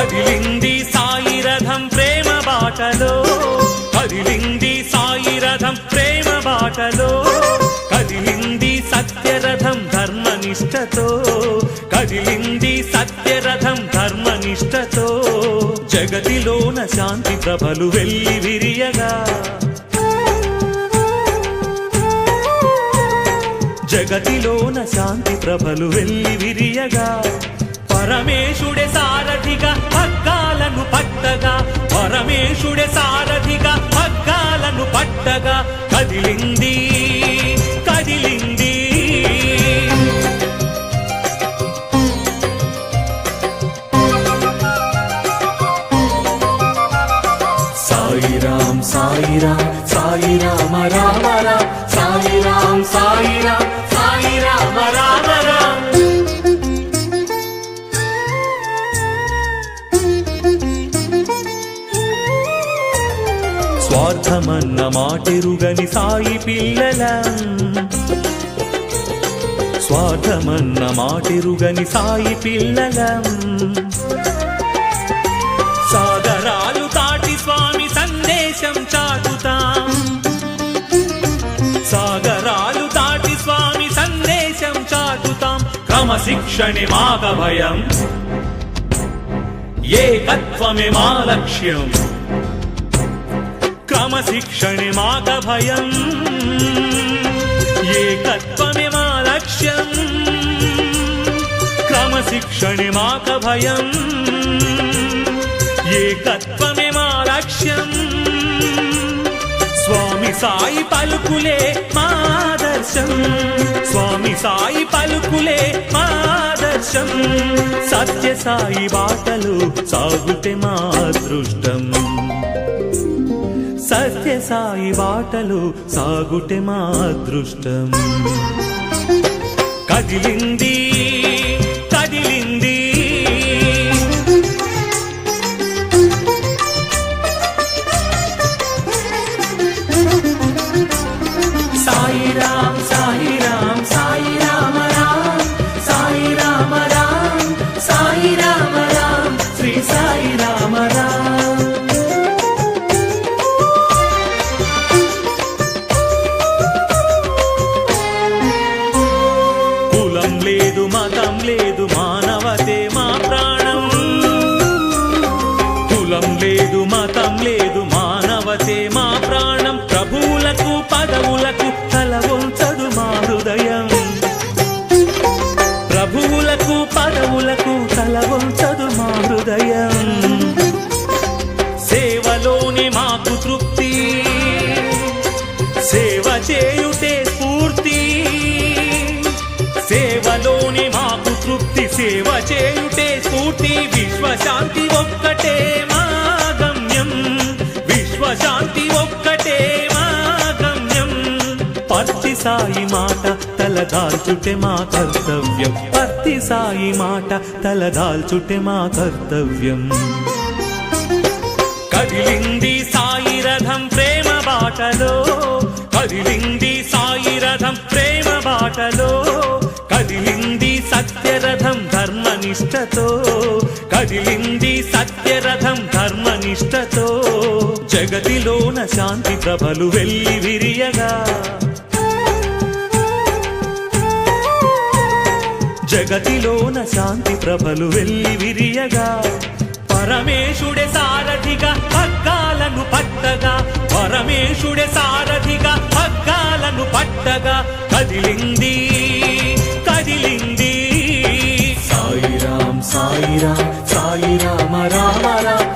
కదిలింది సాయి రథం ప్రేమ బాటలో, కదిలింది సాయి రథం ప్రేమ బాటలో, కదిలింది సత్యరథం ధర్మనిష్టతో, కదిలింది సత్యరథం ధర్మనిష్టతో. జగతిలోన శాంతి ప్రభలు వెల్లి విరియగా, జగతిలోన శాంతి ప్రభలు వెల్లి విరియగా, పరమేశుడే సారథిగా పగ్గాలను పట్టగా, పరమేశుడే సారథిగా పగ్గాలను పట్టగా, కదిలింది కదిలింది. సాయిరాం సాయిరాం సాయి రామ రామ రామ, సాయిరాం సాయిరాం సాయి రామ రామ రామ. స్వార్థమన్న మాటెరుగని సాయి పిల్లలం, స్వార్థమన్న మాటెరుగని సాయి పిల్లలం. సాగరాలు దాటి స్వామి సందేశం చాటుతాం, సాగరాలు దాటి స్వామి సందేశం చాటుతాం. క్రమశిక్షణే మాక భయం, ఏకత్వమే మా లక్ష్యం. క్రమశిక్షణే మాక భయం, ఏకత్వమే మా లక్ష్యం. క్రమశిక్షణే మాక భయం, ఏకత్వమే మా లక్ష్యం. స్వామి సాయి పలుకులే మాదర్శం, స్వామి సాయి పలుకులే మాదర్శం. సత్య సాయి బాటలు సాగుతే మా అదృష్టం, సత్య సాయి బాటలు సాగుటే మా అదృష్టం. కదిలింది కదిలింది సాయిరాం సాయిరాం సాయి రామ రామ, సాయి రామ రామ సాయి రామ రామ, శ్రీ సాయి రామ రామ. కులం లేదు మతం లేదు మానవతే మా ప్రాణం, కులం లేదు మతం లేదు మానవతే మా ప్రాణం. ప్రభువులకు పదవులకు తల వంచదు మా హృదయం, ప్రభువులకు పదవులకు తల వంచదు మా హృదయం. సేవలోనే మాకు తృప్తి, సేవ చేయుటే స్ఫూర్తి. సేవలోనే మాకు తృప్తి, సేవ చేయుటే స్ఫూర్తి. విశ్వశాంతి ఒక్కటే మా గమ్యం, విశ్వశాంతి ఒక్కటే మా గమ్యం. పర్తి సాయి మాట తలదాల్చుటే మా కర్తవ్యం, పర్తి సాయి మాట తలదాల్చుటే మా కర్తవ్యం. కదిలింది సాయి రథం ప్రేమ బాటలో, కదిలింది సాయి రథం ప్రేమ బాటలో, కదిలింది సత్యరథం ధర్మనిష్టతో, కదిలింది సత్యరథం ధర్మనిష్టతో. జగతిలోన శాంతి ప్రభలు వెల్లి విరియగా, జగతిలోన శాంతి ప్రభలు వెల్లి విరియగా, పరమేశుడే సారథిగా పగ్గాలను పట్టగా, పరమేశుడే సారథిగా పగ్గాలను పట్టగా, కదిలింది కదిలింది. సాయిరాం సాయిరాం సాయి రామ రామ రామ,